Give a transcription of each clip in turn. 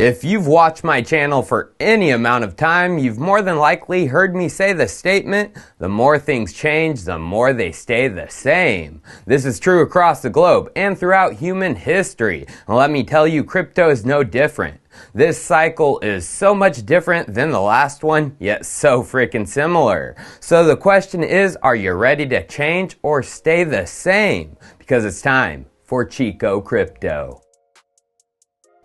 If you've watched my channel for any amount of time, you've more than likely heard me say the statement, the more things change, the more they stay the same. This is true across the globe and throughout human history. And let me tell you, crypto is no different. This cycle is so much different than the last one, yet so freaking similar. So the question is, are you ready to change or stay the same? Because it's time for Chico Crypto.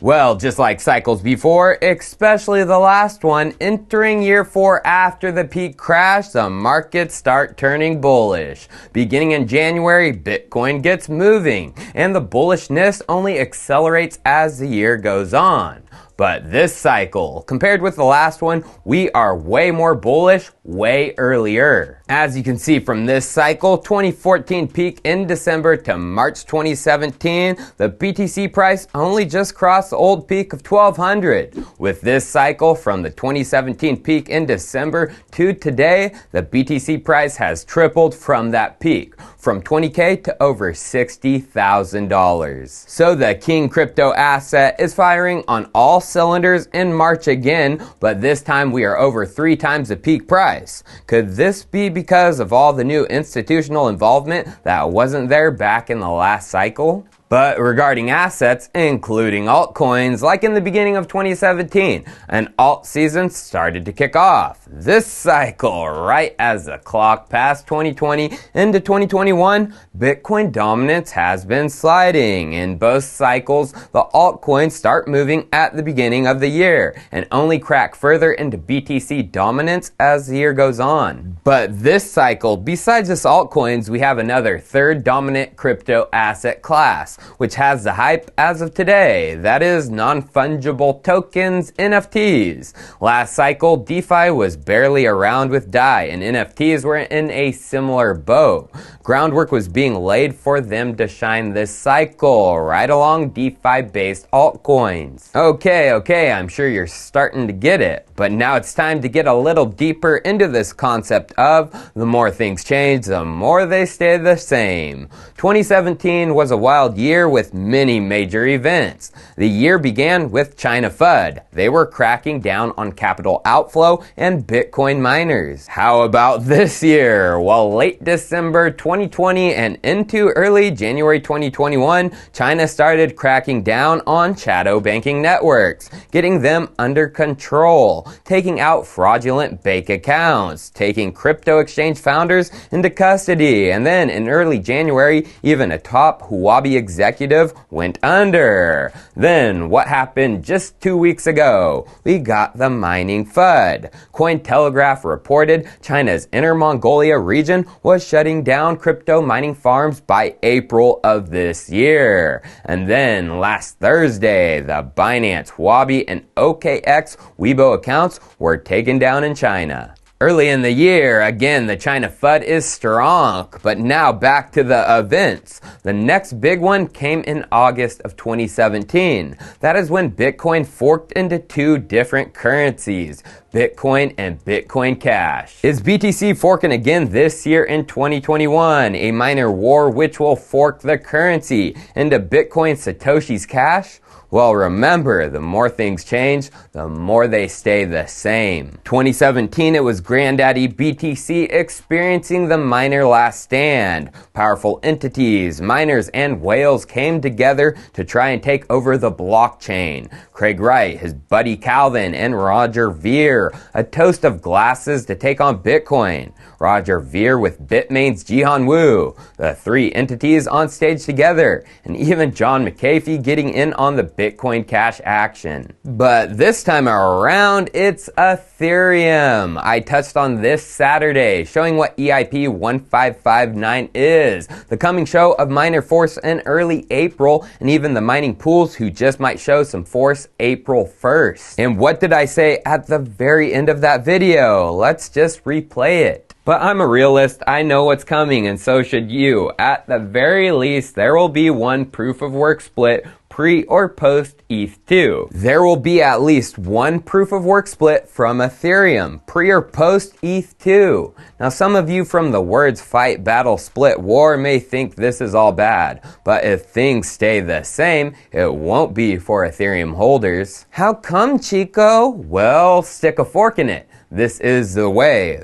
Well, just like cycles before, especially the last one, entering year 4 after the peak crash, the markets start turning bullish. Beginning in January, Bitcoin gets moving, and the bullishness only accelerates as the year goes on. But this cycle, compared with the last one, we are way more bullish, way earlier. As you can see from this cycle, 2014 peak in December to March 2017, the BTC price only just crossed the old peak of 1200. With this cycle, from the 2017 peak in December to today, the BTC price has tripled from that peak, from $20K to over $60,000. So the king crypto asset is firing on all cylinders in March again, but this time we are over 3 times the peak price. Could this be because of all the new institutional involvement that wasn't there back in the last cycle? But regarding assets, including altcoins, like in the beginning of 2017, an alt season started to kick off. This cycle, right as the clock passed 2020 into 2021, Bitcoin dominance has been sliding. In both cycles, the altcoins start moving at the beginning of the year and only crack further into BTC dominance as the year goes on. But this cycle, besides just altcoins, we have another third dominant crypto asset class, which has the hype as of today. That is non-fungible tokens, NFTs. Last cycle, DeFi was barely around with DAI, and NFTs were in a similar boat. Groundwork was being laid for them to shine this cycle, right along DeFi-based altcoins. Okay, I'm sure you're starting to get it. But now it's time to get a little deeper into this concept of the more things change, the more they stay the same. 2017 was a wild year with many major events. The year began with China FUD. They were cracking down on capital outflow and Bitcoin miners. How about this year? Well, late December 2020 and into early January 2021, China started cracking down on shadow banking networks, getting them under control, taking out fraudulent bank accounts, taking crypto exchange founders into custody, and then in early January, even a top Huobi executive went under. Then what happened just 2 weeks ago? We got the mining FUD. Cointelegraph reported China's Inner Mongolia region was shutting down crypto mining farms by April of this year. And then last Thursday, the Binance, Huobi, and OKX Weibo accounts were taken down in China. Early in the year, again, the China FUD is strong, but now back to the events. The next big one came in August of 2017. That is when Bitcoin forked into 2 different currencies, Bitcoin and Bitcoin Cash. Is BTC forking again this year in 2021? A minor war which will fork the currency into Bitcoin Satoshi's Cash? Well, remember, the more things change, the more they stay the same. 2017, it was Granddaddy BTC experiencing the miner last stand. Powerful entities, miners, and whales came together to try and take over the blockchain. Craig Wright, his buddy Calvin, and Roger Ver, a toast of glasses to take on Bitcoin. Roger Ver with Bitmain's Jihan Wu, the 3 entities on stage together, and even John McAfee getting in on the Bitcoin Cash action. But this time around, it's Ethereum. I touched on this Saturday, showing what EIP 1559 is, the coming show of miner force in early April, and even the mining pools who just might show some force April 1st. And what did I say at the very end of that video? Let's just replay it. But I'm a realist, I know what's coming, and so should you. At the very least, there will be one proof of work split pre or post ETH2. There will be at least one proof of work split from Ethereum, pre or post ETH2. Now some of you from the words fight, battle, split, war may think this is all bad, but if things stay the same, it won't be for Ethereum holders. How come, Chico? Well, stick a fork in it. This is the way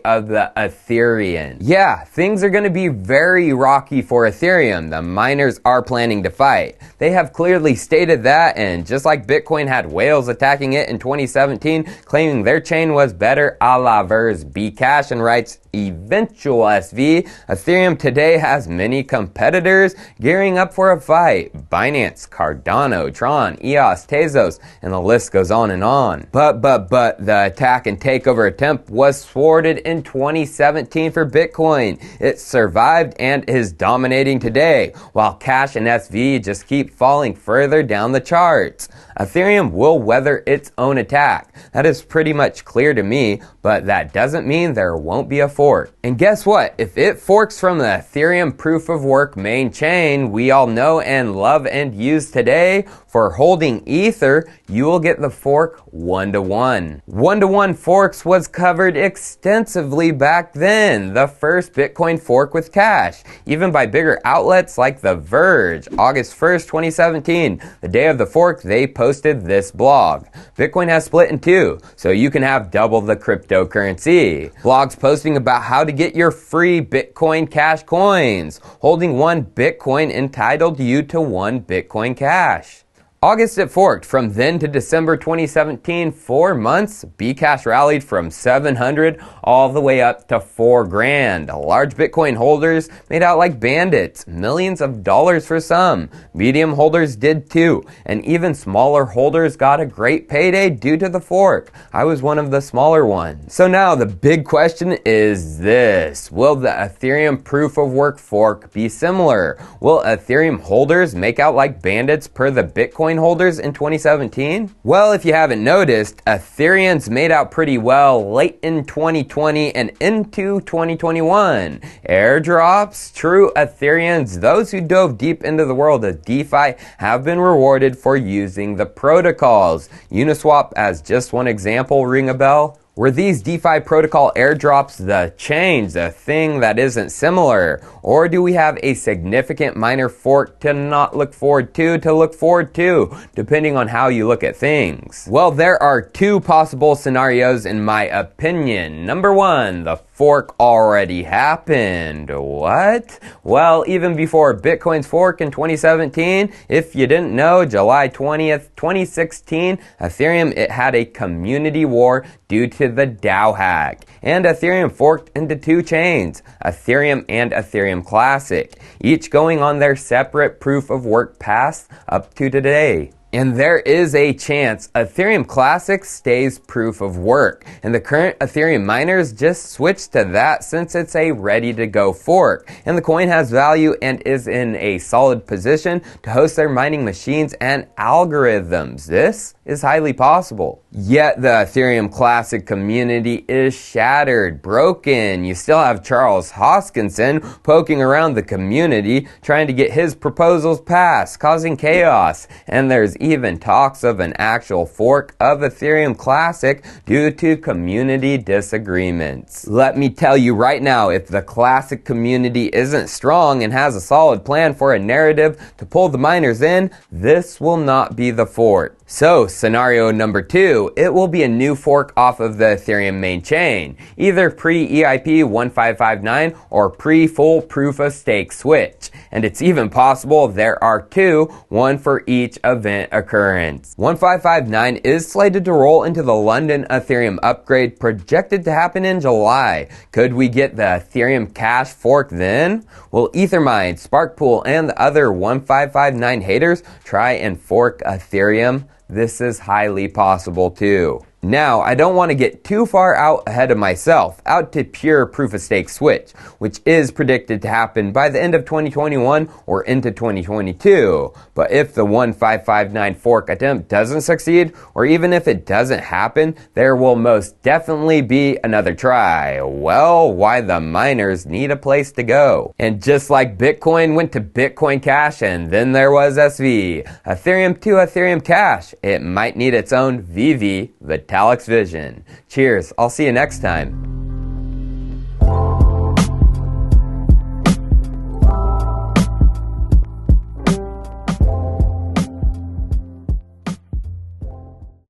of the Ethereum. Yeah, things are going to be very rocky for Ethereum. The miners are planning to fight. They have clearly stated that, and just like Bitcoin had whales attacking it in 2017, claiming their chain was better, a la Ver's Bcash and Wright's eventual SV, Ethereum today has many competitors gearing up for a fight. Binance, Cardano, Tron, EOS, Tezos, and the list goes on and on. But the attack and takeover attempt was thwarted in 2017 for Bitcoin. It survived and is dominating today, while Cash and SV just keep falling further down the charts. Ethereum will weather its own attack. That is pretty much clear to me, but that doesn't mean there won't be a fork. And guess what? If it forks from the Ethereum proof of work main chain we all know and love and use today, for holding Ether, you will get the fork 1-to-1. 1-to-1 forks was covered extensively back then, the first Bitcoin fork with Cash, even by bigger outlets like The Verge. August 1st, 2017, the day of the fork, they posted this blog. Bitcoin has split in two, so you can have double the cryptocurrency. Blogs posting about how to get your free Bitcoin Cash coins. Holding one Bitcoin entitled you to one Bitcoin Cash. August it forked. From then to December 2017, 4 months, Bcash rallied from 700 all the way up to $4,000. Large Bitcoin holders made out like bandits, millions of dollars for some. Medium holders did too, and even smaller holders got a great payday due to the fork. I was one of the smaller ones. So now the big question is this: will the Ethereum proof of work fork be similar? Will Ethereum holders make out like bandits per the Bitcoin holders in 2017? Well, if you haven't noticed, Ethereum's made out pretty well late in 2020 and into 2021. Airdrops, true Ethereans, those who dove deep into the world of DeFi have been rewarded for using the protocols. Uniswap as just one example ring a bell? Were these DeFi protocol airdrops the change, the thing that isn't similar? Or do we have a significant minor fork to not look forward to look forward to, depending on how you look at things? Well, there are two possible scenarios in my opinion. Number one, the fork already happened. What? Well, even before Bitcoin's fork in 2017, if you didn't know, July 20th, 2016, Ethereum, it had a community war due to the DAO hack. And Ethereum forked into two chains, Ethereum and Ethereum Classic, each going on their separate proof of work paths up to today. And there is a chance Ethereum Classic stays proof of work, and the current Ethereum miners just switched to that since it's a ready-to-go fork, and the coin has value and is in a solid position to host their mining machines and algorithms. This is highly possible. Yet the Ethereum Classic community is shattered, broken. You still have Charles Hoskinson poking around the community, trying to get his proposals passed, causing chaos, and there's even talks of an actual fork of Ethereum Classic due to community disagreements. Let me tell you right now, if the Classic community isn't strong and has a solid plan for a narrative to pull the miners in, this will not be the fork. So, scenario number two, it will be a new fork off of the Ethereum main chain, either pre-EIP 1559 or pre-full proof of stake switch. And it's even possible there are two, one for each event occurrence. 1559 is slated to roll into the London Ethereum upgrade projected to happen in July. Could we get the Ethereum Cash fork then? Will Ethermine, Sparkpool, and the other 1559 haters try and fork Ethereum? This is highly possible too. Now, I don't want to get too far out ahead of myself, out to pure proof-of-stake switch, which is predicted to happen by the end of 2021 or into 2022. But if the 1559 fork attempt doesn't succeed, or even if it doesn't happen, there will most definitely be another try. Well, why the miners need a place to go. And just like Bitcoin went to Bitcoin Cash and then there was SV, Ethereum to Ethereum Cash, it might need its own VV, Vitalik's Vision. Cheers, I'll see you next time.